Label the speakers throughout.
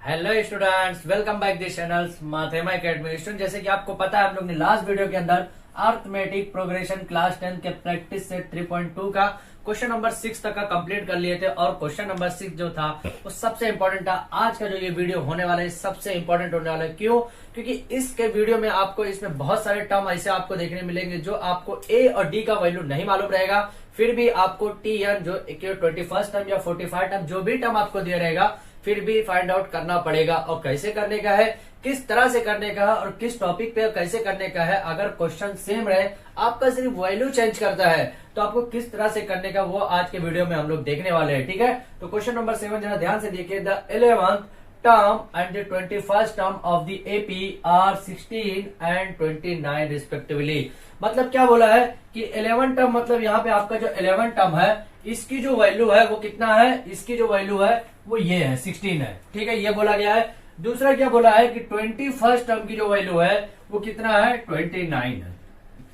Speaker 1: Hello students, welcome back this channels Mathema academy. Student, जैसे कि आपको पता है, हम लोग ने लास्ट वीडियो के अंदर अर्थमेटिक प्रोग्रेशन क्लास 10 के प्रैक्टिस सेट 3.2 का क्वेश्चन नंबर 6 तक का कंप्लीट कर लिए थे। और क्वेश्चन नंबर 6 जो था वो सबसे इंपॉर्टेंट था। आज का जो ये वीडियो होने वाला है सबसे इंपॉर्टेंट होने वाला है। क्यों? क्योंकि इसके वीडियो में आपको इसमें बहुत सारे टर्म ऐसे आपको देखने मिलेंगे जो आपको ए और डी का वैल्यू नहीं मालूम रहेगा। फिर भी आपको टी एन जो 21st टर्म या 45 टर्म जो भी टर्म आपको दिया रहेगा फिर भी फाइंड आउट करना पड़ेगा। और कैसे करने का है, किस तरह से करने का है और किस टॉपिक पे कैसे करने का है। अगर क्वेश्चन सेम रहे, आपका सिर्फ वैल्यू चेंज करता है, तो आपको किस तरह से करने का वो आज के वीडियो में हम लोग देखने वाले हैं। ठीक है, तो क्वेश्चन नंबर 7 जरा ध्यान से देखिए। The 11th term and the 21st term of the AP are 16 and 29 respectively। मतलब क्या बोला है कि 11 टर्म मतलब यहाँ पे आपका जो 11 टर्म है इसकी जो वैल्यू है वो कितना है, इसकी जो वैल्यू है वो ये है 16 है। ठीक है, ये बोला गया है। दूसरा क्या बोला है कि 21st टर्म की जो वैल्यू है वो कितना है, 29 है।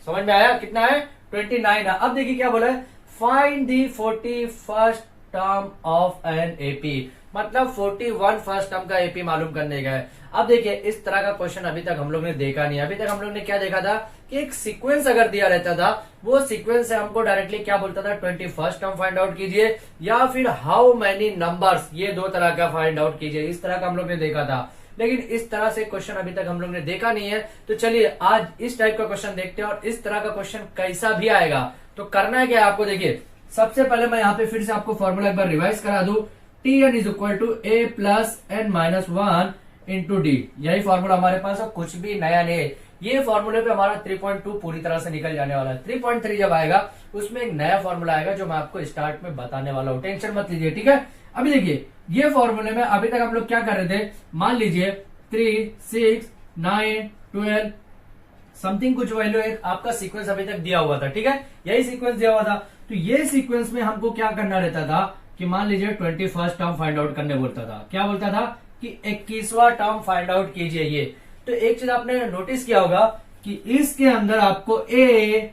Speaker 1: समझ में आया? कितना है, 29 है। अब देखिए क्या बोला है, find the 41st term of an AP. मतलब 41 फर्स्ट टर्म का एपी मालूम करने का है। अब देखिए, इस तरह का क्वेश्चन अभी तक हम लोग ने देखा नहीं। अभी तक हम लोग ने क्या देखा था कि एक सीक्वेंस अगर दिया रहता था, वो सीक्वेंस से हमको डायरेक्टली क्या बोलता था, 21st टर्म फाइंड आउट कीजिए या फिर हाउ मेनी नंबर्स, ये दो तरह का फाइंड आउट कीजिए। इस तरह का हम लोग ने देखा था, लेकिन इस तरह से क्वेश्चन अभी तक हम लोग ने देखा नहीं है। तो चलिए आज इस टाइप का क्वेश्चन देखते हैं और इस तरह का क्वेश्चन कैसा भी आएगा तो करना है क्या आपको। देखिए, सबसे पहले मैं यहाँ पे फिर से आपको फॉर्मूला एक बार रिवाइज करा दूं। T N is equal to A plus N minus 1 into D. यही फॉर्मूला हमारे पास है, कुछ भी नया नहीं है। ये फॉर्मूले पे हमारा 3.2 पूरी तरह से निकल जाने वाला है। 3.3 जब आएगा उसमें एक नया फॉर्मूला आएगा जो मैं आपको स्टार्ट में बताने वाला हूँ, टेंशन मत लीजिए। ठीक है, अभी देखिए ये फॉर्मूले में अभी तक हम लोग क्या कर रहे थे, मान लीजिए 3, 6, 9, 12 समथिंग कुछ वैल्यू एक आपका सीक्वेंस अभी तक दिया हुआ था। ठीक है, यही सीक्वेंस दिया हुआ था। तो ये सीक्वेंस में हमको क्या करना रहता था कि मान लीजिए 21st टर्म फाइंड आउट करने बोलता था। क्या बोलता था कि 21वां टर्म फाइंड आउट कीजिए। ये तो एक चीज आपने नोटिस किया होगा कि इसके अंदर आपको ए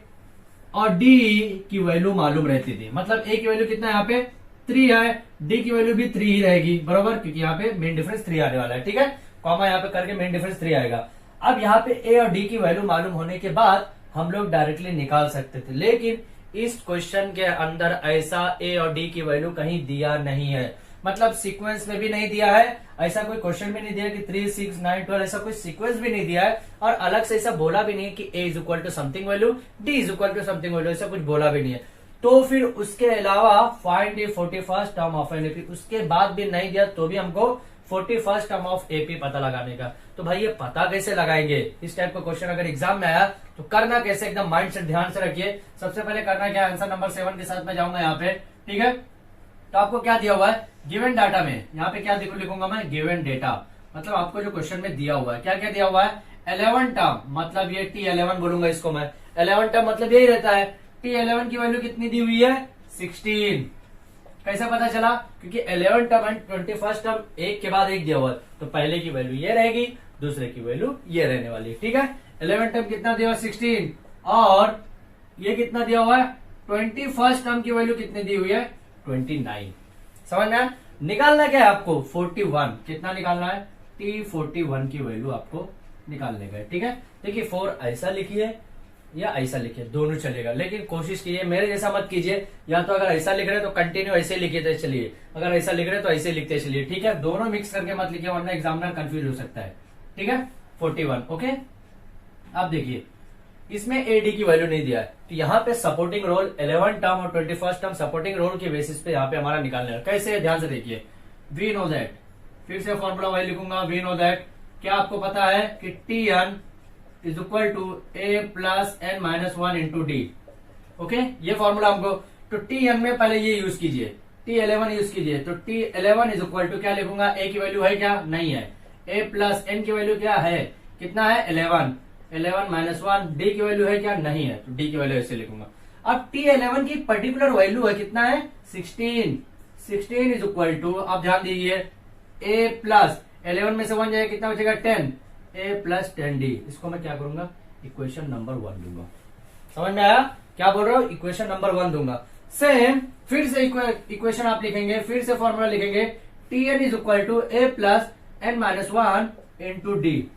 Speaker 1: और डी की वैल्यू मालूम रहती थी। मतलब ए की वैल्यू कितना है, यहाँ पे 3 है, डी की वैल्यू भी 3 ही रहेगी, बरोबर, क्योंकि यहाँ पे मेन डिफरेंस 3 आने वाला है। ठीक है, कॉमा यहाँ पे करके मेन डिफरेंस 3 आएगा। अब यहाँ पे ए और डी की वैल्यू मालूम होने के बाद हम लोग डायरेक्टली निकाल सकते थे, लेकिन इस क्वेश्चन के अंदर ऐसा ए और डी की वैल्यू कहीं दिया नहीं है। मतलब सीक्वेंस में भी नहीं दिया है, ऐसा कोई क्वेश्चन भी नहीं दिया कि 3, 6, 9, 12 ऐसा कोई सीक्वेंस भी नहीं दिया है। और अलग से ऐसा बोला भी नहीं है कि A is equal to something value, D is equal to something value, ऐसा कुछ बोला भी नहीं है। तो फिर उसके अलावा find the 41st term of an AP, उसके बाद भी नहीं दिया तो भी हमको 41st टर्म ऑफ एपी पता लगाने का। तो भाई ये पता कैसे लगाएंगे, इस टाइप का क्वेश्चन अगर एग्जाम में आया तो करना कैसे, एकदम माइंड से ध्यान से रखिए। सबसे पहले करना क्या, आंसर नंबर 7 के साथ मैं जाऊंगा यहाँ पे। ठीक है, तो आपको क्या दिया हुआ है, गिवन डाटा में यहाँ पे क्या लिखूंगा मैं, गिवन डेटा। मतलब आपको जो क्वेश्चन में दिया हुआ है, क्या क्या दिया हुआ है, 11 टर्म, मतलब ये T11 बोलूंगा इसको मैं। 11 टर्म मतलब यही रहता है। T11 की वैल्यू कितनी दी हुई है, 16। कैसे पता चला, क्योंकि 11 टर्म एंड 21st टर्म एक के बाद एक दिया हुआ है, तो पहले की वैल्यू ये रहेगी, दूसरे की वैल्यू ये रहने वाली है। ठीक है, 11 टर्म कितना दिया हुआ, 16, और ये कितना दिया हुआ है, 21st टर्म की वैल्यू कितनी दी हुई है, 29। समझ में? निकालना क्या है आपको, 41। कितना निकालना है, T41 की वैल्यू आपको निकालने का है। ठीक है, देखिए 4 ऐसा लिखिए या ऐसा लिखिए, दोनों चलेगा, लेकिन कोशिश कीजिए मेरे जैसा मत कीजिए। या तो अगर ऐसा लिख रहे तो कंटिन्यू ऐसे लिखते चलिए, अगर ऐसा लिख रहे तो ऐसे लिखते चलिए। ठीक है, दोनों मिक्स करके मत लिखिए वरना एग्जामिनर कंफ्यूज हो सकता है। ठीक है, 41। ओके, अब देखिए इसमें एडी की वैल्यू नहीं दिया है, तो यहाँ पे सपोर्टिंग रोल 11 टर्म और 21st टर्म सपोर्टिंग रोल के बेसिस पे यहाँ पे हमारा निकालना है। कैसे, ध्यान से देखिए। वी नो दैट, फिर से फॉर्मूला वही लिखूंगा, वी नो दैट। क्या आपको पता है कि T N is equal to A plus N minus 1 into D. Okay, ये फॉर्मूला हमको, तो टी एन में पहले ये यूज कीजिए, T11 यूज कीजिए। तो T11 इज इक्वल टू क्या लिखूंगा, ए की वैल्यू है क्या, नहीं है, ए प्लस एन की वैल्यू क्या है, कितना है, 11, 11 माइनस 1, डी की वैल्यू है क्या, नहीं है, तो डी की वैल्यू ऐसे लिखूंगा। अब T11 की पर्टिकुलर वैल्यू है कितना है, 16। 16 इज इक्वल टू, आप ध्यान दीजिए, ए प्लस 11 में से 1 जाएगा, कितना बचेगा, 10, ए प्लस 10D। इसको मैं क्या करूंगा, इक्वेशन नंबर 1 दूंगा। समझ में आया क्या बोल रहा हूं, इक्वेशन नंबर 1 दूंगा। सेम फिर से इक्वेशन आप लिखेंगे, फिर से फॉर्मूला लिखेंगे, Tn is equal to A plus n-1 into D.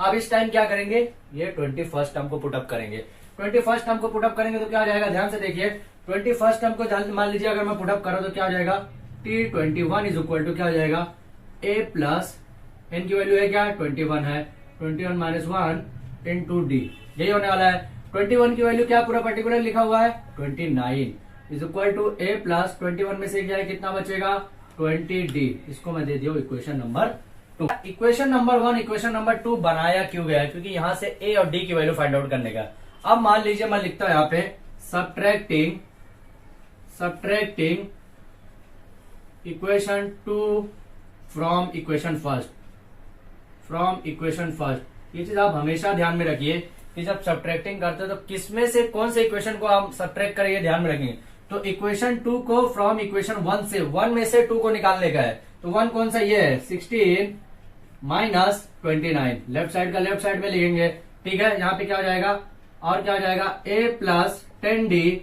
Speaker 1: अब इस टाइम क्या करेंगे, ये 21st टर्म को पुटअप करेंगे। 21st टर्म को पुटअप करेंगे तो क्या हो जाएगा, ध्यान से देखिए 21st टर्म को मान लीजिए अगर मैं पुटअप करूं तो क्या हो जाएगा, T21 इज इक्वल टू क्या हो जाएगा, a प्लस n की वैल्यू है क्या 21 है, 21 माइनस 1 इंटू डी, यही होने वाला है। 21 की वैल्यू क्या पूरा पर्टिकुलर लिखा हुआ है 29 is equal to a plus 21 में से क्या है कितना बचेगा 20d। इसको मैं दे दिया equation number 2। Equation number 1 equation number 2 बनाया क्यों गया, क्योंकि यहां से a और d की वैल्यू फाइंड आउट करने का। अब मान लीजिए मैं लिखता हूं यहाँ पे subtracting equation 2 from equation first. ये चीज आप हमेशा ध्यान में रखिए कि जब सब्ट्रैक्टिंग करते हो तो किसमें से कौन से इक्वेशन को आप सब्ट्रैक्ट करेंगे, ध्यान में रखेंगे। तो इक्वेशन 2 को फ्रॉम इक्वेशन 1 से, 1 में से 2 को निकालने का है। तो 1 कौन सा ये है 16 माइनस 29, लेफ्ट साइड का लेफ्ट साइड में लिखेंगे, ठीक है। यहाँ पे क्या हो जाएगा, और क्या हो जाएगा a plus 10d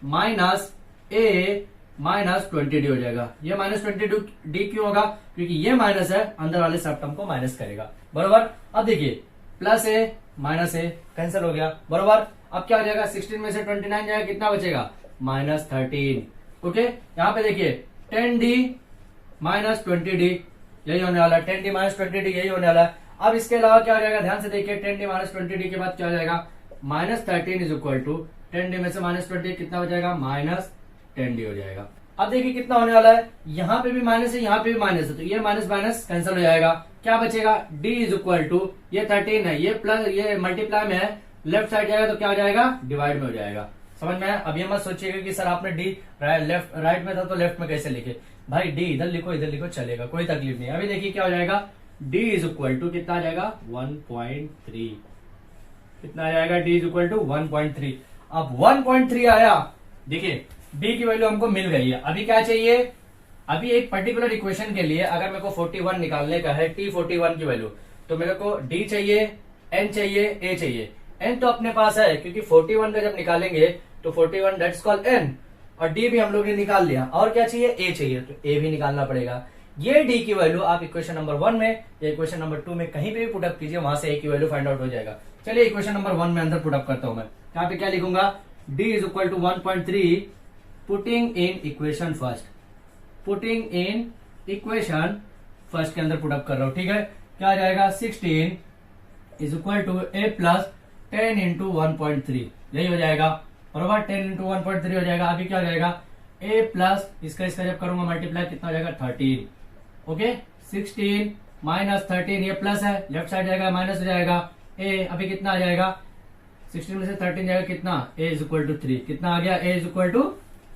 Speaker 1: minus a minus 20d हो जाएगा। ये माइनस 20d क्यों होगा, क्योंकि ये माइनस है, अंदर वाले सब टर्म को माइनस करेगा, बरोबर। अब देखिए plus a minus a cancel हो गया, बरोबर। अब क्या हो जाएगा 16 में से 29 जाएगा, कितना बचेगा माइनस 13। ओके, यहाँ पे देखिए 10d माइनस 20d यही होने वाला है, 10d माइनस 20d यही होने वाला है। अब इसके अलावा क्या हो जाएगा, ध्यान से देखिए 10d माइनस 20d के बाद क्या हो जाएगा minus 13 is equal to 10d में से माइनस 20 कितना हो जाएगा माइनस 10d हो जाएगा। अब देखिए कितना होने वाला है, यहाँ पे भी माइनस है, यहाँ पे भी माइनस है, तो ये माइनस माइनस कैंसिल हो जाएगा। क्या बचेगा d इज इक्वल टू ये 13 है, ये प्लस ये मल्टीप्लाई में है, लेफ्ट साइड जाएगा तो क्या हो जाएगा डिवाइड में हो जाएगा। समझ में आया। अब ये मत सोचिएगा कि सर आपने डी लेफ्ट राइट में था तो लेफ्ट में कैसे लिखे, भाई डी इधर लिखो चलेगा, कोई तकलीफ नहीं। अभी देखिए क्या हो जाएगा, d इज इक्वल टू कितना आ जाएगा 1.3, कितना आ जाएगा d इज इक्वल टू 1.3। अब 1.3 आया, देखिए d की वैल्यू हमको मिल गई है। अभी क्या चाहिए, अभी एक पर्टिकुलर इक्वेशन के लिए अगर मेरे को 41 निकालने का है, T41 की वैल्यू, तो मेरे को d चाहिए, n चाहिए, a चाहिए। n तो अपने पास है क्योंकि 41 का जब निकालेंगे तो 41 दैट्स कॉल्ड n, और d भी हम लोग ने निकाल लिया, और क्या चाहिए a चाहिए, तो a भी निकालना पड़ेगा। ये d की वैल्यू आप इक्वेशन नंबर 1 में या इक्वेशन नंबर 2 में कहीं पे भी पुटअप कीजिए, वहां से a की वैल्यू फाइंड आउट हो जाएगा। चलिए इक्वेशन नंबर 1 में अंदर पुटअप करता हूं मैं। यहाँ पे क्या लिखूंगा, d is equal to 1.3 putting in equation first के अंदर पुटअप कर रहा हूं, ठीक है। क्या आ जाएगा 16 is equal to a plus 10 into 1.3 यही हो जाएगा, बराबर 10 इंटू 1.3 हो जाएगा। अभी क्या हो जाएगा a प्लस इसका जब करूंगा मल्टीप्लाई कितना हो जाएगा 13। ओके, 16 माइनस 13 ये प्लस है, लेफ्ट साइड जाएगा माइनस हो जाएगा a, अभी कितना आ जाएगा 16 में से 13 जाएगा कितना, a इज इक्वल टू 3, कितना आ गया a इज इक्वल टू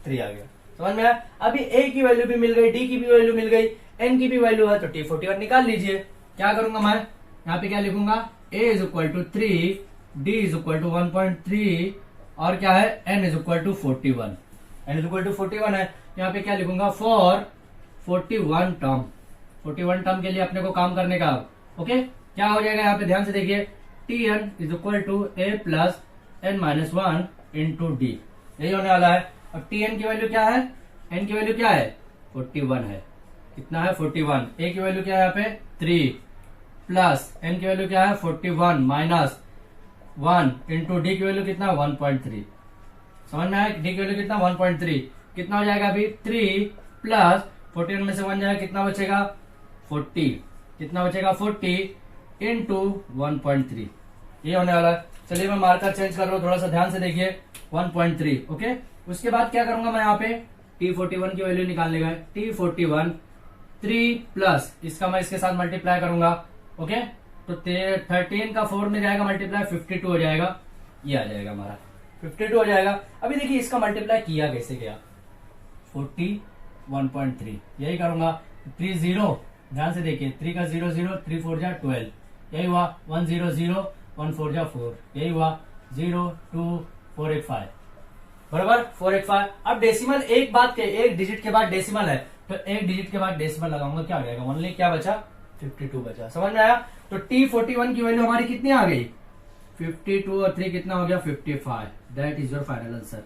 Speaker 1: 3 आ गया। समझ में आया। अभी a की वैल्यू भी मिल गई, d की भी वैल्यू मिल गई, n की भी वैल्यू है, तो T41 निकाल लीजिए। क्या करूंगा मैं, यहाँ पे क्या लिखूंगा, a is equal to 3, d is equal to 1.3 और क्या है n is equal to 41, n is equal to 41 है। यहाँ पे क्या लिखूंगा फॉर 41 टर्म के लिए अपने को काम करने का। ओके, क्या हो जाएगा यहाँ पे ध्यान से देखिए, Tn is equal to a plus n minus 1 into D, यही होने वाला है। अब Tn की वैल्यू क्या है, n की वैल्यू क्या है 41 है, कितना है 41, a की वैल्यू क्या है यहाँ पे 3 प्लस n की वैल्यू क्या है 41 माइनस 1 इंटू डी की वैल्यू कितना 1.3। समझ में आया, डी की वैल्यू कितना 1.3, कितना हो जाएगा अभी 3 प्लस 41 में से 1 जाएगा कितना बचेगा 40, कितना बचेगा 40 इंटू 1.3, ये होने वाला है। चलिए मैं मार्कर चेंज कर रहा हूँ, थोड़ा सा ध्यान से देखिए 1.3। ओके, उसके बाद क्या करूंगा मैं यहाँ पे T41 की वैल्यू निकालने का, T41 3 प्लस इसका मैं इसके साथ मल्टीप्लाई करूंगा। ओके, तो 13 का 4 में जाएगा मल्टीप्लाई 52 हो जाएगा, ये आ जाएगा हमारा 52 हो जाएगा। अभी देखिए इसका मल्टीप्लाई किया कैसे गया 41.3, यही करूंगा 3 0, ध्यान से देखिए 3 का 0 0, 3 4 जा 12, यही हुआ 1 0 0, 1 4 जा 4, यही हुआ 0 2 4 8 5, बराबर 4 8 5। अब डेसिमल एक बात के, एक डिजिट के बाद डेसिमल है, तो एक डिजिट के बाद डेसिमल लगाऊंगा, क्या हो जाएगा ओनली क्या बचा 52 बचा। समझ में आया। तो T41 की वैल्यू हमारी कितनी आ गई 52 और 3 कितना हो गया 55, that is your final answer,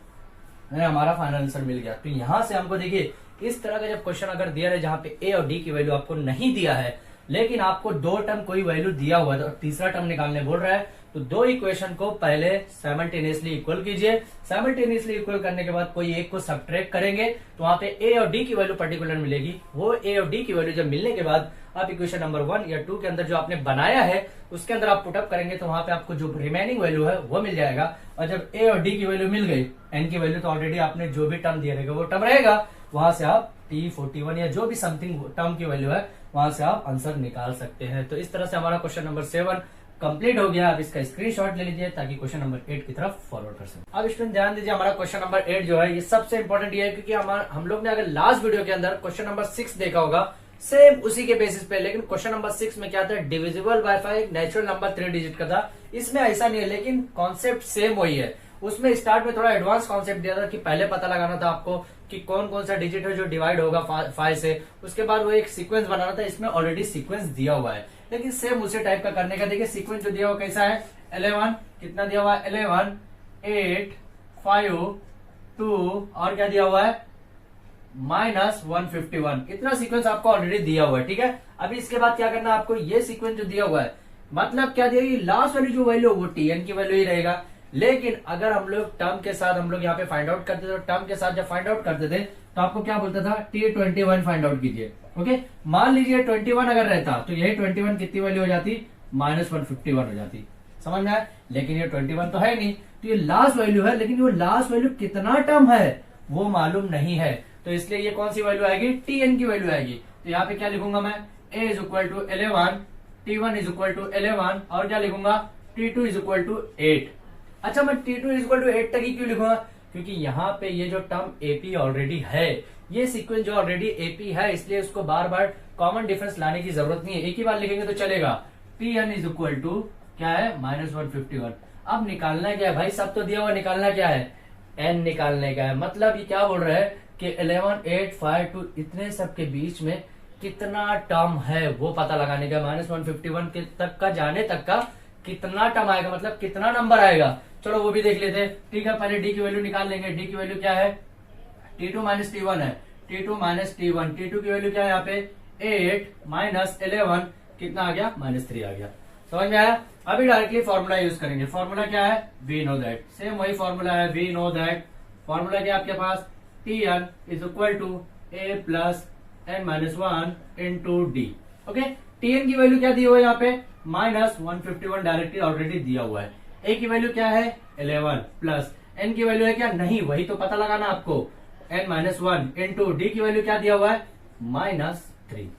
Speaker 1: हमारा फाइनल आंसर मिल गया। तो यहां से हमको देखिए इस तरह का जब क्वेश्चन अगर दिया है जहां पे a और d की वैल्यू आपको नहीं दिया है, लेकिन आपको दो टर्म कोई वैल्यू दिया हुआ है और तीसरा टर्म निकालने बोल रहा है, तो दो इक्वेशन को पहले साइमल्टेनियसली इक्वल कीजिए। साइमल्टेनियसली इक्वल करने के बाद कोई एक को सब्ट्रैक्ट करेंगे तो वहां पे ए और डी की वैल्यू पर्टिकुलर मिलेगी। वो ए और डी की वैल्यू जब मिलने के बाद आप इक्वेशन नंबर 1 या 2 के अंदर जो आपने बनाया है उसके अंदर आप पुटअप करेंगे तो वहां पे आपको जो रिमेनिंग वैल्यू है वो मिल जाएगा। और जब ए और डी की वैल्यू मिल गई, एन की वैल्यू तो ऑलरेडी आपने जो भी टर्म दिया रहेगा वो टर्म रहेगा, वहां से आप T41 या जो भी समथिंग टर्म की वैल्यू है वहां से आप आंसर निकाल सकते हैं। तो इस तरह से हमारा क्वेश्चन नंबर 7 कंप्लीट हो गया। अब इसका स्क्रीनशॉट ले लीजिए ताकि क्वेश्चन नंबर 8 की तरफ फॉरवर्ड कर सकें। अब स्टूडेंट ध्यान दीजिए, हमारा क्वेश्चन नंबर 8 जो है ये सबसे इंपॉर्टेंट ये है क्योंकि हम लोग ने अगर लास्ट वीडियो के अंदर क्वेश्चन नंबर 6 देखा होगा सेम उसी के बेसिस पे, लेकिन क्वेश्चन नंबर 6 में क्या था, divisible by 5 natural number 3 digit का था। इसमें ऐसा नहीं है लेकिन कॉन्सेप्ट सेम वही है। उसमें स्टार्ट में थोड़ा एडवांस कॉन्सेप्ट दिया था कि पहले पता लगाना था आपको कि कौन कौन सा डिजिट है जो डिवाइड होगा 5 से, उसके बाद वो एक सीक्वेंस बनाना था। इसमें ऑलरेडी सीक्वेंस दिया हुआ है लेकिन सेम उसी टाइप का करने का। देखिए सीक्वेंस जो दिया हुआ कैसा है, 11 कितना दिया हुआ है, 11 8 5 2 और क्या दिया हुआ है -151। इतना सीक्वेंस आपको ऑलरेडी दिया हुआ है, ठीक है। अभी इसके बाद क्या करना है आपको, ये सीक्वेंस जो दिया हुआ है मतलब क्या दिया, लास्ट वाली जो वैल्यू वो Tn की वैल्यू ही रहेगा। लेकिन अगर हम लोग टर्म के साथ हम लोग यहाँ पे फाइंड आउट करते थे, टर्म के साथ जब फाइंड आउट करते थे तो आपको क्या बोलता था, T21 फाइंड आउट कीजिए। ओके, मान लीजिए 21 अगर रहता तो यही 21 कितनी वैल्यू हो जाती, -151 हो जाती। समझ में आया, लेकिन ये 21 तो है नहीं, तो ये लास्ट वैल्यू है, लेकिन वो लास्ट वैल्यू कितना टर्म है वो मालूम नहीं है। तो इसलिए ये कौन सी वैल्यू आएगी, Tn की वैल्यू आएगी। तो यहाँ पे क्या लिखूंगा मैं, a is equal to 11, T1 is equal to 11 और क्या लिखूंगा, T2 इज इक्वल टू 8। अच्छा, मैं T2 इज इक्वल टू 8 तक ही क्यों लिखूंगा, क्योंकि यहाँ पे ये जो टर्म AP ऑलरेडी है, ये सीक्वेंस जो ऑलरेडी AP है, इसलिए उसको बार बार कॉमन डिफरेंस लाने की जरूरत नहीं है, एक ही बार लिखेंगे तो चलेगा। Tn इज इक्वल टू क्या है, -151। अब निकालना क्या है भाई, सब तो दिया हुआ, निकालना क्या है, n निकालने का है। मतलब ये क्या बोल रहा है कि 11 8 5 2 इतने सब के बीच में कितना टर्म है वो पता लगाने का। -151 के तक का जाने तक का कितना टर्म आएगा, मतलब कितना नंबर आएगा, चलो वो भी देख लेते हैं। ठीक है, पहले डी की वैल्यू निकाल लेंगे। डी की वैल्यू क्या है, T2 - T1 है, T2 - T1। T2 की वैल्यू क्या है यहाँ पे, 8 - 11 कितना आ गया, -3 आ गया। समझ में आया। अभी डायरेक्टली फॉर्मूला यूज करेंगे। फॉर्मूला क्या है, वी नो दैट, सेम वही फॉर्मूला है, वी नो दैट। फॉर्मूला क्या आपके पास, Tn is equal to a plus n-1 into D. Okay, Tn की वैल्यू क्या दी हुआ है यहाँ पे, -151 डायरेक्टली ऑलरेडी दिया हुआ है। a की वैल्यू क्या है, 11 प्लस n की वैल्यू है क्या, नहीं, वही तो पता लगाना आपको, n-1 इंटू डी की वैल्यू क्या दिया हुआ है, -3।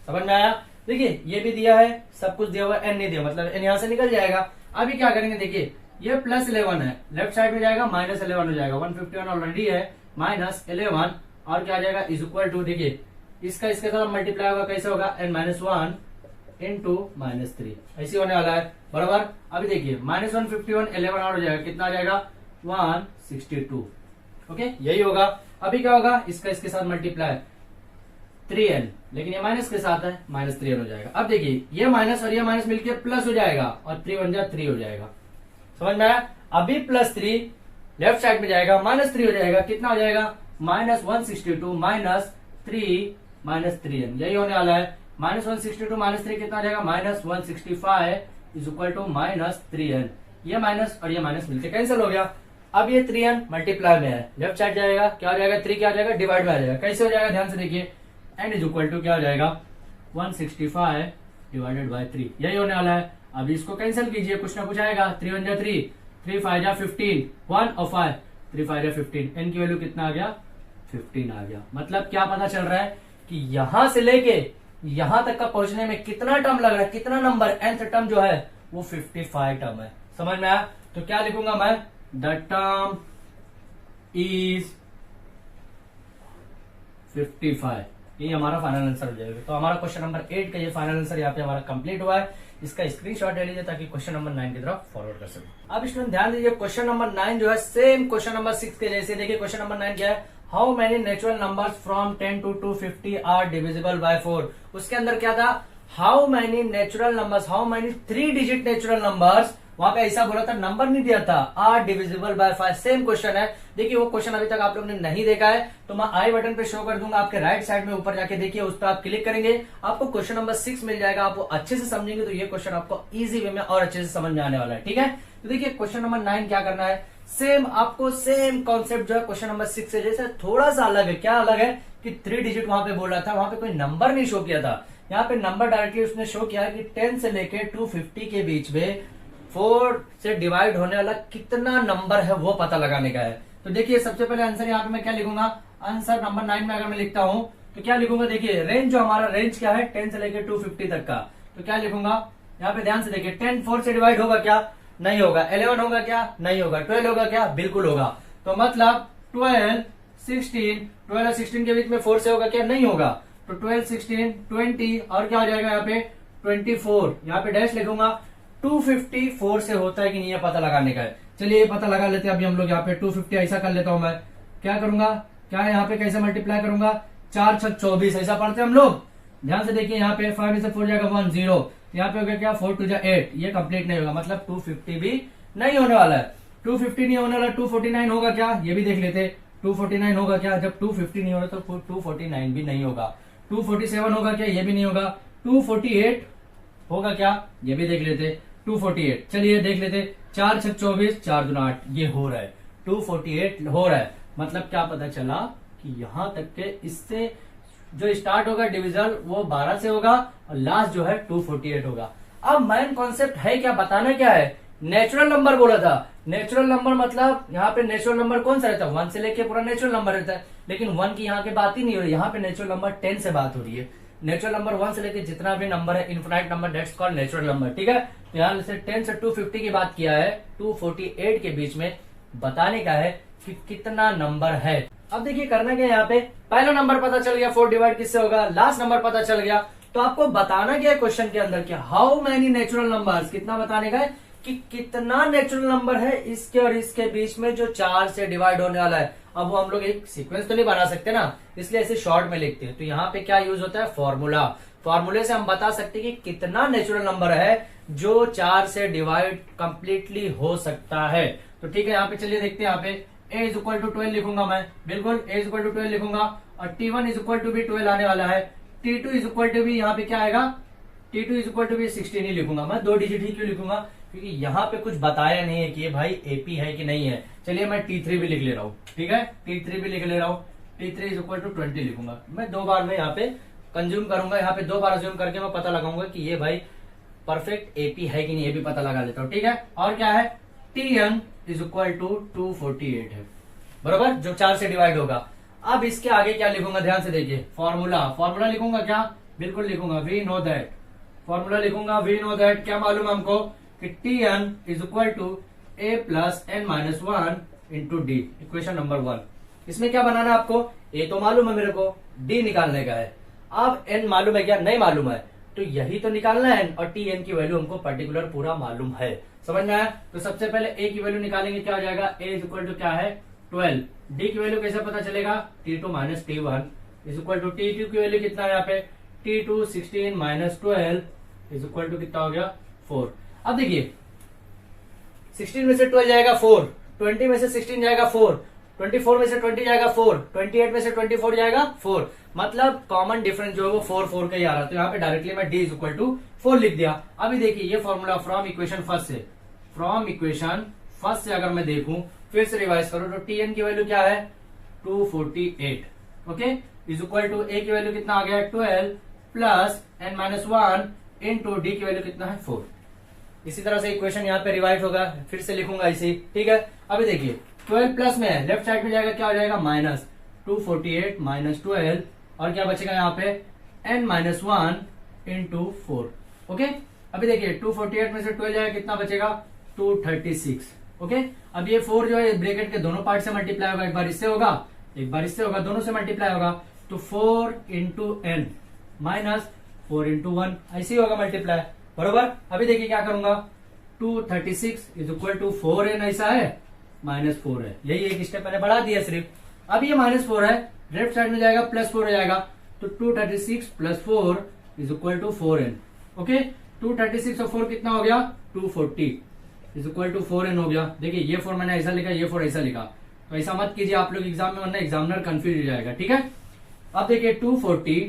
Speaker 1: समझ में आया। देखिए ये भी दिया है, सब कुछ दिया हुआ है, n नहीं दिया, मतलब n यहाँ से निकल जाएगा। अभी क्या करेंगे, देखिए ये +11 है, लेफ्ट साइड में जाएगा -11 हो जाएगा, 151 ऑलरेडी है, -11 और क्या आ जाएगा, इज इक्वल टू, देखिए इसका इसके साथ मल्टीप्लाई होगा, कैसे होगा, n-1 इंटू -3, ऐसी होने वाला है, बराबर। अभी देखिए -151 11 और हो जाएगा, कितना आ जाएगा, 162। ओके, यही होगा। अभी क्या होगा, इसका इसके साथ मल्टीप्लाई 3n, लेकिन ये माइनस के साथ है, -3n हो जाएगा। अब देखिए ये माइनस और ये माइनस मिलके प्लस हो जाएगा और 3 बन जाए 3 हो जाएगा। समझ में आया। अभी +3 लेफ्ट साइड में जाएगा, -3 हो जाएगा, कितना हो जाएगा, -162 -3 -3n, यही होने वाला है। -162 -3 कितना हो जाएगा, -165 इज इक्वल टू -3n। ये माइनस और ये माइनस मिलके कैंसिल हो गया। अब ये 3n मल्टीप्लाई में है, लेफ्ट साइड जाएगा, क्या हो जाएगा, 3 क्या हो जाएगा, डिवाइड में आ जाएगा, कैसे हो जाएगा, ध्यान से देखिए, n इज इक्वल टू क्या हो जाएगा, 165 डिवाइडेड बाय 3, यही होने वाला है। अभी इसको कैंसिल कीजिए, कुछ ना कुछ आएगा, 3 1 जा 3, 3 5 जा 15, 1 और 5, 3 5 जा 15, n की वैल्यू कितना आ गया, 15 आ गया। मतलब क्या पता चल रहा है कि यहां से लेके यहां तक का पहुंचने में कितना टर्म लग रहा है, कितना नंबर, nth टर्म जो है वो 55 टर्म है। समझ में आया। तो क्या लिखूंगा मैं, द टर्म इज 55, ये हमारा फाइनल आंसर हो जाएगा। तो हमारा क्वेश्चन नंबर 8 का ये फाइनल आंसर यहाँ पे हमारा कंप्लीट हुआ है। इसका स्क्रीनशॉट ले लीजिए ताकि क्वेश्चन नंबर 9 की तरफ फॉरवर्ड कर सके। अब स्टूडेंट ध्यान दीजिए, क्वेश्चन नंबर 9 जो है सेम क्वेश्चन नंबर 6 के जैसे। देखिए क्वेश्चन नंबर 9 क्या है, how many natural numbers from 10 to 250 are divisible by 4। उसके अंदर क्या था, how many natural numbers, how many 3 digit natural numbers, वहां पे ऐसा बोला था, नंबर नहीं दिया था, are divisible by 5। Same question है। देखिए वो क्वेश्चन अभी तक आप लोग ने नहीं देखा है तो मैं आई बटन पे शो कर दूंगा, आपके राइट साइड में ऊपर जाके देखिए, उस पर आप क्लिक करेंगे, आपको क्वेश्चन नंबर 6 मिल जाएगा। आप वो अच्छे से समझेंगे तो ये क्वेश्चन आपको इजी वे में और अच्छे से समझ में आने वाला है। ठीक है, तो देखिए क्वेश्चन नंबर 9 क्या करना है, सेम आपको सेम कॉन्सेप्ट जो है क्वेश्चन नंबर 6 से जैसे थोड़ा सा अलग है। क्या अलग है कि 3 डिजिट वहां पे बोला था, वहां पे कोई नंबर नहीं शो किया था, यहाँ पे नंबर डायरेक्टली उसने शो किया है कि 10 से लेके 250 के बीच में 4 से डिवाइड होने वाला कितना नंबर है वो पता लगाने का है। तो देखिए सबसे पहले आंसर यहाँ पे मैं क्या लिखूंगा, आंसर नंबर 9 में अगर मैं लिखता हूं तो क्या लिखूंगा, देखिए रेंज जो हमारा रेंज क्या है 10 से लेके 250 तक का, तो क्या लिखूंगा यहाँ पे ध्यान से देखिए, 10 4 से डिवाइड होगा क्या, नहीं होगा। 11 होगा क्या, नहीं होगा। 12 होगा क्या, बिल्कुल होगा। तो मतलब 12 और 16 के बीच में 4 से होगा क्या, नहीं होगा। तो 12 16 20 और क्या हो जाएगा यहाँ पे 24, यहाँ पे डैश लिखूंगा। 254 से होता है कि नहीं, ये पता लगाने का है। चलिए ये पता लगा लेते हैं अभी हम लोग। यहाँ पे 250 ऐसा कर लेता हूं मैं, क्या करूंगा, क्या यहाँ पे कैसे मल्टीप्लाई करूंगा, 4 6 24 ऐसा पढ़ते हैं हम लोग। ध्यान से देखिए यहाँ पे 5 से 4 जाएगा 1 0, यहाँ पे हो गया क्या 4 2 8, ये कंप्लीट नहीं होगा, मतलब 250 भी नहीं होने वाला है। 250 नहीं होने वाला, 249 होगा क्या, ये भी देख लेते। 249 होगा क्या, जब 250 नहीं हो रहा तो 249 भी नहीं होगा। 247 होगा क्या, ये भी नहीं होगा। 248 होगा क्या, ये भी देख लेते। 248 चलिए देख लेते, 4 6 24 4 2 8, ये हो रहा है 248 हो रहा है। मतलब क्या पता चला कि यहां तक के इससे जो स्टार्ट होगा डिविजन वो 12 से होगा और लास्ट जो है 248 होगा। अब मेन कॉन्सेप्ट है क्या, बताना क्या है, नेचुरल नंबर बोला था। नेचुरल नंबर मतलब यहाँ पे नेचुरल नंबर कौन सा रहता है, 1 से लेके पूरा नेचुरल नंबर रहता है, लेकिन 1 की यहाँ की बात ही नहीं हो रही, यहाँ पे नेचुरल नंबर 10 से बात हो रही है। नेचुरल नंबर 1 से लेके जितना भी नंबर है infinite number, that's called natural number. ठीक है, तो यहाँ से 10 से 250 की बात किया है, 248 के बीच में बताने का है कि कितना नंबर है। अब देखिए करना क्या, यहाँ पे पहला नंबर पता चल गया, 4 डिवाइड किससे होगा, लास्ट नंबर पता चल गया। तो आपको बताना क्या है क्वेश्चन के अंदर, क्या हाउ मैनी नेचुरल नंबर्स, कितना बताने का है कि कितना नेचुरल नंबर है इसके और इसके बीच में जो 4 से डिवाइड होने वाला है। अब वो हम लोग एक सीक्वेंस तो नहीं बना सकते ना, इसलिए ऐसे शॉर्ट में लिखते हैं। तो यहाँ पे क्या यूज होता है, फॉर्मूला। फॉर्मूले से हम बता सकते हैं कि कितना नेचुरल नंबर है जो 4 से डिवाइड कंप्लीटली हो सकता है। तो ठीक है, यहाँ पे चलिए देखते हैं। यहाँ पे a इज इक्वल टू 12 लिखूंगा मैं, बिल्कुल a इज इक्वल टू 12 लिखूंगा, और t1 इज इक्वल टू भी 12 आने वाला है। t2 इज इक्वल टू भी यहाँ पे क्या आएगा, t2 इज इक्वल टू भी 16 ही लिखूंगा मैं, 2 डिजिट ही क्यों लिखूंगा, क्योंकि यहाँ पे कुछ बताया नहीं है कि ये भाई एपी है कि नहीं है। चलिए मैं t3 भी लिख ले रहा हूँ, ठीक है, t3 भी लिख ले रहा हूँ। t3 इज इक्वल टू 20 लिखूंगा मैं, 2 बार में यहाँ पे कंज्यूम करूंगा, यहाँ पे 2 बार अज्यूम करके मैं पता लगाऊंगा कि ये भाई परफेक्ट एपी है कि नहीं, ये भी पता लगा लेता हूँ। ठीक है, और क्या है, tn इज इक्वल टू 248 है, बराबर, जो 4 से डिवाइड होगा। अब इसके आगे क्या लिखूंगा, ध्यान से देखिए, फॉर्मूला। फॉर्मूला लिखूंगा क्या, बिल्कुल लिखूंगा, वी नो दैट। फॉर्मूला लिखूंगा वी नो दैट, क्या मालूम हमको कि tn is equal to a plus n minus 1 into D, equation number 1। इसमें क्या बनाना है आपको, a तो मालूम है मेरे को, d निकालने का है। अब n मालूम है क्या, नहीं मालूम है, तो यही तो निकालना है, और tn की वैल्यू हमको पर्टिकुलर पूरा मालूम है। समझ में आया, तो सबसे पहले a की वैल्यू निकालेंगे, क्या हो जाएगा, a इज इक्वल टू क्या है 12। d की वैल्यू कैसे पता चलेगा, t2 minus t1 is equal to t2 की वैल्यू कितना है यहाँ पे, t2 16 minus 12 is equal to कितना हो गया 4। अब देखिए 16 में से 12 जाएगा 4, 20 में से 16 जाएगा 4, 24 में से 20 जाएगा 4, 28 में से 24 जाएगा 4, मतलब कॉमन डिफरेंस जो है वो 4 4 का ही आ रहा है। तो यहाँ पे डायरेक्टली मैं d इज इक्वल टू 4 लिख दिया। अभी देखिए ये फॉर्मूला फ्रॉम इक्वेशन फर्स्ट से, फ्रॉम इक्वेशन फर्स्ट से अगर मैं देखूं, फिर से रिवाइज करूं, तो tn की वैल्यू क्या है 248, okay, is equal to a की वैल्यू कितना आ गया 12 plus n minus 1 into D की वैल्यू कितना है 4। इसी तरह से इक्वेशन यहाँ पे रिवाइज होगा, फिर से लिखूंगा इसी, ठीक है। अभी देखिए 12 प्लस में है, लेफ्ट साइड में जाएगा, क्या हो जाएगा माइनस 248 माइनस 12, और क्या बचेगा यहाँ पे n माइनस 1 इंटू 4, ओके। अभी देखिए 248 में से 12 जाएगा, कितना बचेगा 236, ओके। अब ये 4 जो है ब्रैकेट के दोनों पार्ट से मल्टीप्लाई होगा, एक बार इससे होगा एक बार इससे होगा, दोनों से मल्टीप्लाई होगा, तो 4 इंटू एन माइनस 4 इंटू 1 ऐसे ही होगा मल्टीप्लाई, बरोबर। अभी देखिए क्या करूंगा, 236 इज इक्वल टू 4n ऐसा है, माइनस 4 है, यही एक स्टेप मैंने बढ़ा दिया सिर्फ। अब ये माइनस 4 है, लेफ्ट साइड में जाएगा प्लस 4 हो जाएगा, तो 236 plus 4 is equal to 4n। Okay, 236 और 4 कितना हो गया, 240 इज इक्वल टू 4n हो गया। देखिए ये 4 मैंने ऐसा लिखा, ये 4 ऐसा लिखा, तो ऐसा मत कीजिए आप लोग एग्जाम में, वरना एग्जामिनर कंफ्यूज हो जाएगा। ठीक है, अब देखिए 240,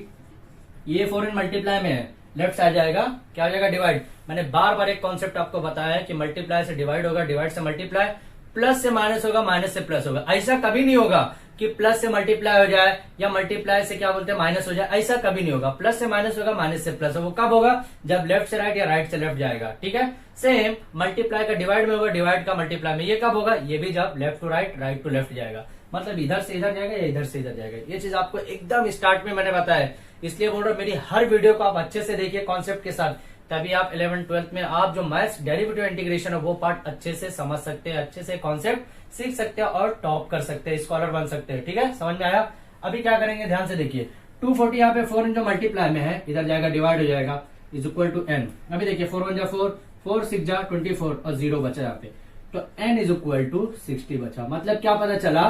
Speaker 1: ये 4n मल्टीप्लाई में है, लेफ्ट साइड जाएगा, क्या हो जाएगा, डिवाइड। मैंने बार बार एक कॉन्सेप्ट आपको बताया है कि मल्टीप्लाई से डिवाइड होगा, डिवाइड से मल्टीप्लाई, प्लस से माइनस होगा, माइनस से प्लस होगा। ऐसा कभी नहीं होगा कि प्लस से मल्टीप्लाई हो जाए या मल्टीप्लाई से क्या बोलते हैं माइनस हो जाए, ऐसा कभी नहीं होगा। प्लस से माइनस होगा, माइनस से प्लस होगा। वो कब होगा, जब लेफ्ट से राइट या राइट से लेफ्ट जाएगा। ठीक है, सेम मल्टीप्लाई का डिवाइड में होगा, डिवाइड का मल्टीप्लाई में। ये कब होगा, ये भी जब left to right, right to left जाएगा, मतलब इधर से इधर जाएगा या इधर से इधर जाएगा। ये चीज आपको एकदम स्टार्ट में मैंने बताया, इसलिए बोल रहा हूं मेरी हर वीडियो को आप अच्छे से देखिए कॉन्सेप्ट के साथ, तभी आप 11th 12th में आप जो मैथ्स डेरिवेटिव इंटीग्रेशन है वो पार्ट अच्छे से समझ सकते हैं, अच्छे से कॉन्सेप्ट सीख सकते हैं और टॉप कर सकते हैं, स्कॉलर बन सकते हैं। ठीक है, समझ में आया। अभी क्या करेंगे, ध्यान से देखिए, 240 यहाँ पे 4 जो मल्टीप्लाई में है, इधर जाएगा, डिवाइड हो जाएगा, इज इक्वल टू n। अभी देखिए 4 1 जा 4, 4 6 जा 24 और 0 बचा यहाँ पे, तो n इज इक्वल टू 60 बचा। मतलब क्या पता चला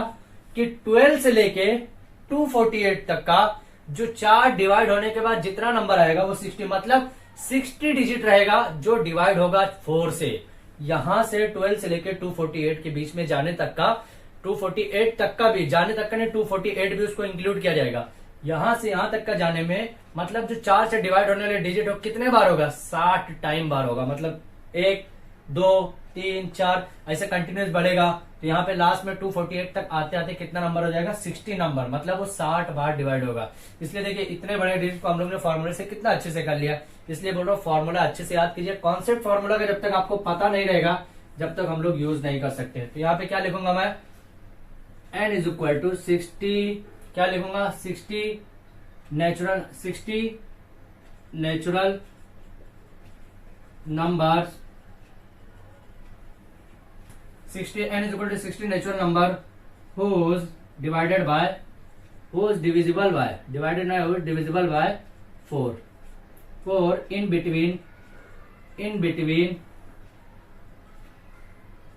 Speaker 1: कि 12 से लेके 248 तक का जो 4 डिवाइड होने के बाद जितना नंबर आएगा वो 60, मतलब 60 डिजिट रहेगा जो डिवाइड होगा 4 से। यहां से 12 से लेकर 248 के बीच में जाने तक का, 248 तक का भी जाने तक का नहीं, 248 भी उसको इंक्लूड किया जाएगा। यहां से यहां तक का जाने में मतलब जो 4 से डिवाइड होने वाले डिजिट हो कितने बार होगा, 60 टाइम बार होगा। मतलब 1 2 3 4 ऐसे कंटिन्यूस बढ़ेगा, तो यहाँ पे लास्ट में 248 तक आते आते कितना नंबर हो जाएगा, 60 नंबर, मतलब वो 60 बार डिवाइड होगा। इसलिए देखिए इतने बड़े डिजिट को हम लोग ने फॉर्मूले से कितना अच्छे से कर लिया, इसलिए बोल रहा हूँ फॉर्मूला अच्छे से याद कीजिए। कॉन्सेप्ट फॉर्मूला का जब तक आपको पता नहीं रहेगा, जब तक हम लोग यूज नहीं कर सकते। तो यहाँ पे क्या लिखूंगा मैं, n इज इक्वल टू 60, क्या लिखूंगा, 60 natural numbers, 60 n is equal to 60 natural number whose divided by whose divisible by divided by whose divisible by 4 in between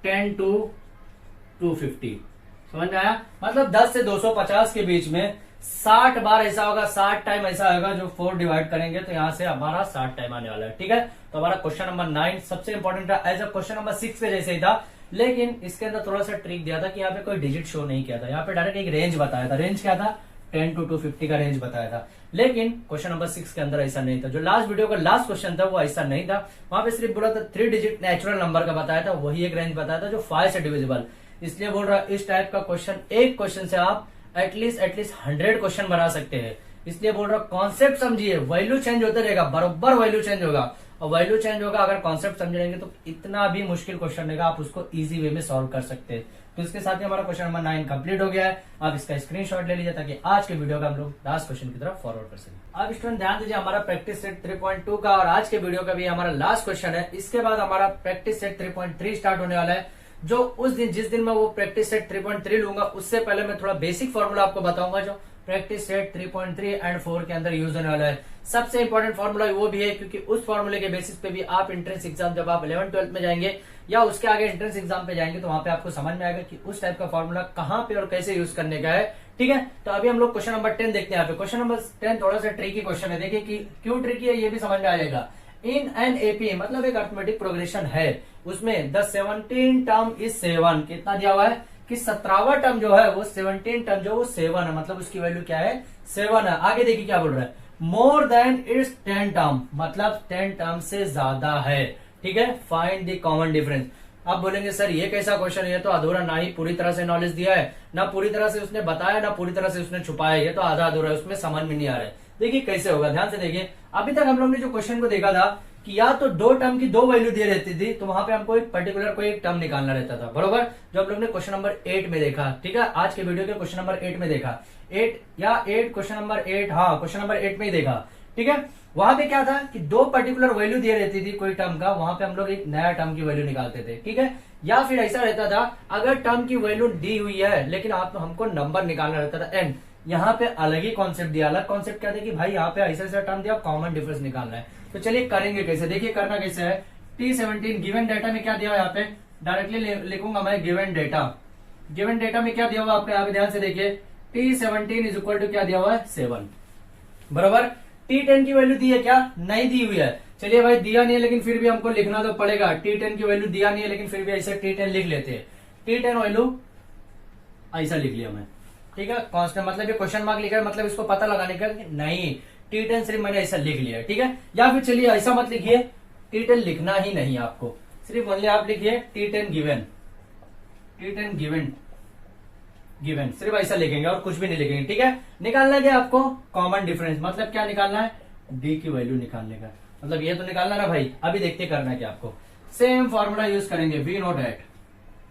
Speaker 1: 10 to 250। समझ में आया, मतलब 10 से 250 के बीच में 60 बार ऐसा होगा, 60 टाइम ऐसा होगा जो 4 डिवाइड करेंगे, तो यहां से हमारा 60 टाइम आने वाला है। ठीक है, तो हमारा क्वेश्चन नंबर 9 सबसे इंपॉर्टेंट था, एज अ क्वेश्चन नंबर 6 के जैसे ही था, लेकिन इसके अंदर थोड़ा सा ट्रिक दिया था कि यहाँ पे कोई डिजिट शो नहीं किया था, यहाँ पे डायरेक्ट एक रेंज बताया था। रेंज क्या था, 10 to 250 का रेंज बताया था। लेकिन क्वेश्चन नंबर 6 के अंदर ऐसा नहीं था। जो लास्ट वीडियो का लास्ट क्वेश्चन था वो ऐसा नहीं था, वहां पे सिर्फ बोला था 3 डिजिट नेचुरल नंबर का बताया था, वही एक रेंज बताया था जो 5 से डिविजिबल। इसलिए बोल रहा इस टाइप का क्वेश्चन, एक क्वेश्चन से आप एटलीस्ट 100 क्वेश्चन बना सकते हैं। इसलिए बोल रहा कॉन्सेप्ट समझिए, वैल्यू चेंज होता रहेगा, बरोबर वैल्यू चेंज होगा, और वैल्यू चेंज होगा अगर कॉन्सेप्ट समझेंगे तो इतना भी मुश्किल क्वेश्चन रहेगा आप उसको इजी वे में सॉल्व कर सकते हैं। तो इसके साथ ही हमारा क्वेश्चन नंबर 9 कंप्लीट हो गया है। आप इसका स्क्रीनशॉट ले लीजिए ताकि आज के वीडियो का हम लोग लास्ट क्वेश्चन की तरफ फॉरवर्ड कर सकें। अब स्टूडेंट ध्यान दीजिए, हमारा प्रैक्टिस सेट 3.2 का और आज के वीडियो का भी हमारा लास्ट क्वेश्चन है। इसके बाद हमारा प्रैक्टिस सेट 3.3 स्टार्ट होने वाला है। जो उस दिन जिस दिन मैं वो प्रैक्टिस सेट 3.3 लूंगा, उससे पहले मैं थोड़ा बेसिक फॉर्मूला आपको बताऊंगा जो प्रैक्टिस सेट 3.3 एंड 4 के अंदर यूज होने वाला है। सबसे इंपॉर्टेंट फॉर्मूला वो भी है क्योंकि उस फॉर्मूले के बेसिस पे भी आप एंट्रेंस एग्जाम जब आप 11th 12th में जाएंगे या उसके आगे एंट्रेंस एग्जाम पे जाएंगे तो वहां पे आपको समझ में आएगा कि उस टाइप का फॉर्मूला कहां पे और कैसे यूज करने का है। ठीक है, तो अभी हम लोग क्वेश्चन नंबर 10 देखते हैं। यहाँ पे क्वेश्चन नंबर 10 थोड़ा सा ट्रिकी क्वेश्चन है, देखिए कि क्यों ट्रिकी है ये भी समझ में आ जाएगा। इन एन एपी मतलब एक अर्थमेटिक प्रोग्रेशन है, उसमें द 17 टर्म इज 7, कितना दिया हुआ है कि 17वां टर्म जो है वो 17 टर्म जो वो 7 है, मतलब उसकी वैल्यू क्या है 7 है। आगे देखिए क्या बोल रहा है, मोर देन इट्स 10 टर्म, मतलब 10 टर्म से ज्यादा है। ठीक है, फाइंड द कॉमन डिफरेंस। आप बोलेंगे सर ये कैसा क्वेश्चन है, ये तो अधूरा, ना ही पूरी तरह से नॉलेज दिया है, ना पूरी तरह से उसने बताया, ना पूरी तरह से उसने छुपाया, ये तो आधा अधूरा है, उसमें समझ में नहीं आ रहा है। देखिए कैसे होगा, ध्यान से देखिए। अभी तक हम लोग ने जो क्वेश्चन को देखा था कि या तो 2 टर्म की 2 वैल्यू दी रहती थी, तो वहां पे हमको एक पर्टिकुलर कोई एक टर्म निकालना रहता था, बरोबर, जो हम लोग ने क्वेश्चन नंबर 8 में देखा। ठीक है, आज के वीडियो के क्वेश्चन नंबर 8 में देखा, 8 क्वेश्चन नंबर 8, हाँ क्वेश्चन नंबर 8 में ही देखा। ठीक है, वहां पे क्या था कि 2 पर्टिकुलर वैल्यू दिए रहती थी कोई टर्म का, वहां पे हम लोग एक नया टर्म की वैल्यू निकालते थे। ठीक है, या फिर ऐसा रहता था अगर टर्म की वैल्यू दी हुई है लेकिन आप हमको नंबर निकालना रहता था एन, यहाँ पे अलग ही कॉन्सेप्ट दिया। अलग कॉन्सेप्ट क्या था कि भाई यहाँ पे ऐसा ऐसा टर्म दिया, कॉमन डिफरेंस निकालना है। तो चलिए करेंगे कैसे, देखिए करना कैसे है। T17 गिवन डेटा में क्या दिया हुआ है, यहाँ पे डायरेक्टली लिखूंगा मैं गिवन डेटा। गिवन डेटा में क्या दिया हुआ आपको यहाँ पे ध्यान से देखिए, T17 इज इक्वल टू क्या दिया हुआ है 7, बराबर। T10 की वैल्यू दी है क्या? नहीं दी हुई है। चलिए भाई दिया नहीं है लेकिन फिर भी हमको लिखना तो पड़ेगा। T10 की वैल्यू दिया नहीं है लेकिन फिर भी ऐसे T10 लिख लेते हैं। T10 वैल्यू ऐसा लिख लिया मैं, ठीक है। कांस्टेंट मतलब ये क्वेश्चन मार्क लिखा है, मतलब इसको पता लगाने का नहीं, T10 सिर्फ मैंने ऐसा लिख लिया है, ठीक है। या फिर चलिए ऐसा मत लिखिए, T10 लिखना ही नहीं आपको, सिर्फ ओनली आप लिखिए T10 given, T10 given given, सिर्फ ऐसा लिखेंगे और कुछ भी नहीं लिखेंगे, ठीक है। निकालना क्या आपको? कॉमन डिफरेंस, मतलब क्या निकालना है? डी की वैल्यू निकालने का, मतलब ये तो निकालना ना भाई। अभी देखते करना क्या आपको, सेम फॉर्मूला यूज करेंगे, वी नो दैट।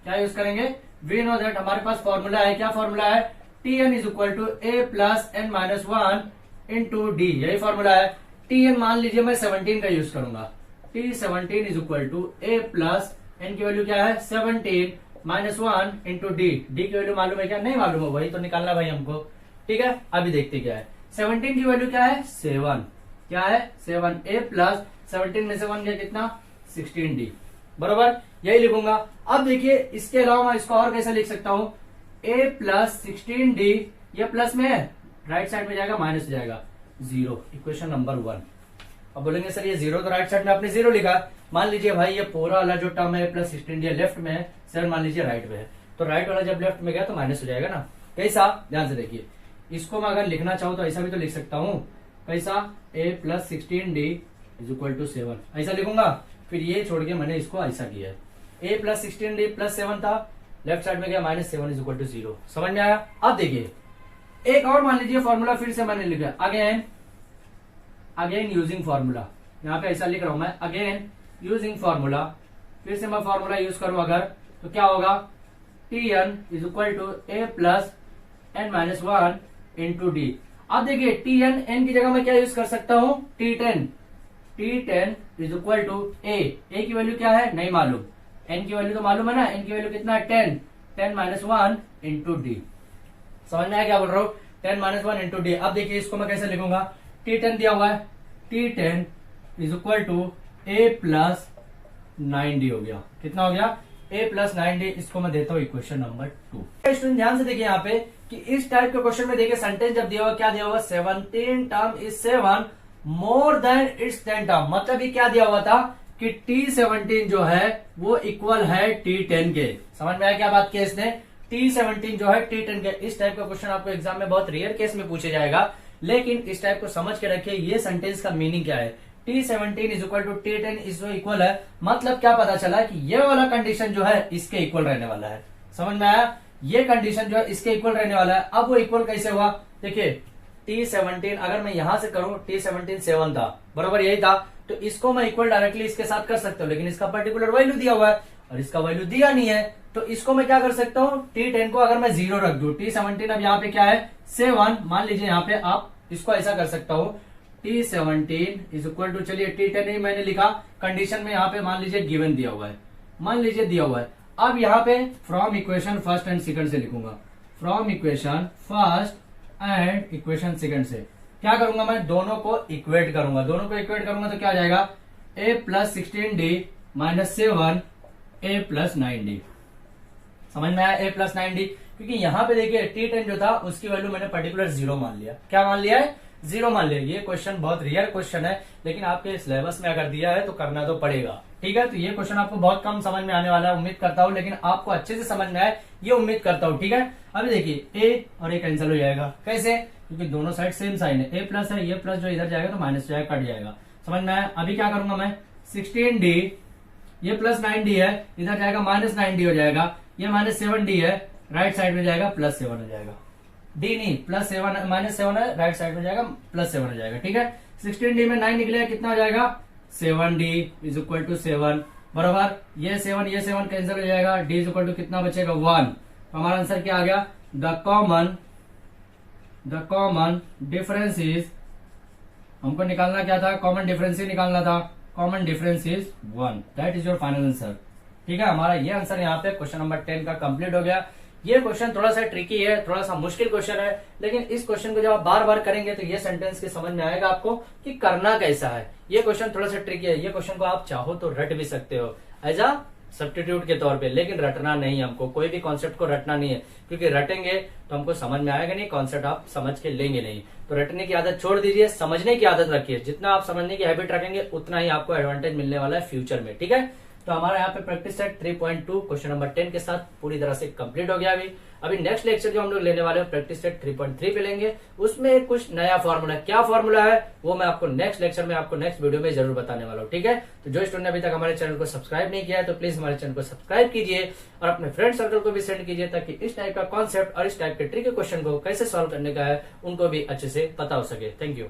Speaker 1: क्या यूज करेंगे? We know that. हमारे पास फॉर्मूला है, क्या फॉर्मूला है? Tn is equal to A plus N minus one into D, यही फॉर्मूला है। Tn मान लीजिए मैं 17 का यूज करूंगा, T17 is equal to A plus N की वैल्यू क्या है? 17 माइनस वन इंटू डी। डी की वैल्यू मालूम है क्या? नहीं मालूम है, वही तो निकालना भाई हमको, ठीक है। अभी देखते क्या है। 17 की वैल्यू क्या है? 7। क्या है? 7। ए प्लस 17 में से 1 गया कितना? 16D, बरोबर, यही लिखूंगा। अब देखिए इसके अलावा मैं इसको और कैसे लिख सकता हूं? ए प्लस 16D, ये प्लस में है, राइट साइड में जाएगा, माइनस हो जाएगा, 0। Equation number 1। अब बोलेंगे सर ये 0 तो राइट साइड में आपने 0 लिखा। मान लीजिए भाई ये पूरा वाला जो टर्म है प्लस 16D लेफ्ट में है, 7 मान लीजिए राइट में है, तो राइट वाला जब लेफ्ट में गया तो माइनस हो जाएगा ना। कैसा? ध्यान से देखिए, इसको मैं अगर लिखना चाहूं तो ऐसा भी तो लिख सकता हूं। कैसा? A plus 16D is equal to 7, ऐसा लिखूंगा। फिर ये छोड़ के मैंने इसको ऐसा किया है, ए प्लस 16D प्लस 7 था, लेफ्ट साइड में गया माइनस 7 इज इक्वल टू 0। समझ में आया? अब देखिए एक और मान लीजिए फॉर्मूला फिर से मैंने लिखा, अगेन यूजिंग फॉर्मूला, यहाँ पे ऐसा लिख रहा हूं मैं, अगेन यूजिंग फॉर्मूला। फिर से मैं फॉर्मूला यूज करूं अगर, तो क्या होगा? Tn is equal to A plus N minus one into D. अब देखिए Tn, n की जगह मैं क्या यूज कर सकता हूं? T10 इज इक्वल टू ए की वैल्यू क्या है? नहीं मालूम, n की वैल्यू तो मालूम है ना, n की वैल्यू कितना है? 10 माइनस वन इंटू डी। समझ में आया क्या बोल रहा हूँ? 10 माइनस वन इंटू डी। अब देखिए इसको मैं कैसे लिखूंगा? T10 दिया हुआ है, T10 is equal to A plus 9D हो गया। कितना हो गया? a plus 9D। इसको मैं देता हूँ इक्वेशन नंबर 2। स्टूडेंट ध्यान से देखिए यहाँ पे कि इस टाइप के क्वेश्चन में देखिए सेंटेंस जब दिया हुआ, क्या दिया हुआ? 17 term is 7 more than it's 10 term. मतलब ये क्या दिया हुआ था कि T17 जो है वो इक्वल है T10 के। समझ में आया क्या बात की इसने? T17 जो है T10 के। इस टाइप का क्वेश्चन आपको एग्जाम में बहुत रेयर केस में पूछे जाएगा, लेकिन इस टाइप को समझ के रखिए ये सेंटेंस का मीनिंग क्या है। T17 is equal to T10 is equal है, मतलब क्या पता चला कि ये वाला कंडीशन जो है इसके इक्वल रहने वाला है। समझ में आया? ये कंडीशन जो है इसके इक्वल रहने वाला है। अब वो इक्वल कैसे हुआ? देखिए T17 अगर मैं यहां से करूं, T17 7 था, बराबर यही था, तो इसको मैं इक्वल डायरेक्टली इसके साथ कर सकता हूं, लेकिन इसका पर्टिकुलर वैल्यू दिया हुआ है और इसका वैल्यू दिया नहीं है, तो इसको मैं क्या कर सकता हूं? T10 को अगर मैं 0 रख दूं, T17 अब यहाँ पे क्या है? 7, मान लीजिए यहाँ पे आप इसको ऐसा कर सकता हूं, T17 इज इक्वल टू, चलिए T10 ही मैंने लिखा, कंडीशन में यहाँ पे मान लीजिए गिवन दिया हुआ है, मान लीजिए दिया हुआ है। अब यहाँ पे from equation first and second से लिखूंगा, from equation first and equation second से क्या करूंगा? मैं दोनों को इक्वेट करूंगा, दोनों को इक्वेट करूंगा तो क्या आ जाएगा? a plus 16D minus 7 a plus 9D। समझ में आया? a प्लस 9D, क्योंकि यहाँ पे देखिए T10 जो था उसकी वैल्यू मैंने पर्टिकुलर 0 मान लिया। क्या मान लिया है? 0 मान लिया। ये क्वेश्चन बहुत रेयर क्वेश्चन है, लेकिन आपके सिलेबस में अगर दिया है तो करना तो पड़ेगा, ठीक है। तो ये क्वेश्चन आपको बहुत कम समझ में आने वाला है, उम्मीद करता हूँ, लेकिन आपको अच्छे से समझ में आए ये उम्मीद करता हूँ, ठीक है। अभी देखिए a और a कैंसिल हो जाएगा, कैसे? क्योंकि दोनों साइड सेम साइन है, a प्लस है, ये प्लस जो इधर जाएगा तो माइनस जाएगा, कट जाएगा। समझ में आया? अभी क्या करूंगा मैं? 16D, ये प्लस 9D है, इधर जाएगा माइनस 9D हो जाएगा, ये माइनस 7D है, राइट साइड में जाएगा प्लस 7 हो जाएगा। डी नहीं, प्लस 7 माइनस 7 है, राइट साइड में जाएगा प्लस 7 हो जाएगा, ठीक है। 16D में 9 निकलेगा, कितना हो जाएगा? 7D इज इक्वल टू 7, बराबर ये 7 कैंसिल हो जाएगा, D इज इक्वल टू कितना बचेगा? 1। तो हमारा आंसर क्या आ गया? द कॉमन डिफरेंस इज, हमको निकालना क्या था? कॉमन डिफरेंस ही निकालना था, common difference is 1। That is your final answer, ठीक है। हमारा ये आंसर यहाँ पे क्वेश्चन नंबर 10 का कंप्लीट हो गया। ये क्वेश्चन थोड़ा सा ट्रिकी है, थोड़ा सा मुश्किल क्वेश्चन है, लेकिन इस क्वेश्चन को जब आप बार बार करेंगे तो ये सेंटेंस के समझ में आएगा आपको कि करना कैसा है। ये क्वेश्चन थोड़ा सा ट्रिकी है, ये क्वेश्चन को आप चाहो तो रट भी सकते हो एज अ सब्स्टिट्यूट के तौर पे, लेकिन रटना नहीं, हमको कोई भी कॉन्सेप्ट को रटना नहीं है, क्योंकि रटेंगे तो हमको समझ में आएगा नहीं, कॉन्सेप्ट आप समझ के लेंगे नहीं। तो रटने की आदत छोड़ दीजिए, समझने की आदत रखिए। जितना आप समझने की हैबिट रखेंगे उतना ही आपको एडवांटेज मिलने वाला है फ्यूचर में, ठीक है। तो हमारा यहाँ पे प्रैक्टिस सेट 3.2 क्वेश्चन नंबर 10 के साथ पूरी तरह से कंप्लीट हो गया। अभी नेक्स्ट लेक्चर जो हम लोग लेने वाले हैं प्रैक्टिस सेट 3.3 पे लेंगे। उसमें कुछ नया फॉर्मूला, क्या फॉर्मूला है वो मैं आपको नेक्स्ट लेक्चर में, आपको नेक्स्ट वीडियो में जरूर बताने वाला हूँ, ठीक है। तो जो स्टूडेंट ने अभी तक हमारे चैनल को सब्सक्राइब नहीं किया है तो प्लीज हमारे चैनल को सब्सक्राइब कीजिए और अपने फ्रेंड सर्कल को भी सेंड कीजिए, ताकि इस टाइप का कॉन्सेप्ट और इस टाइप के ट्रिक क्वेश्चन को कैसे सॉल्व करने का है उनको भी अच्छे से पता हो सके। Thank you.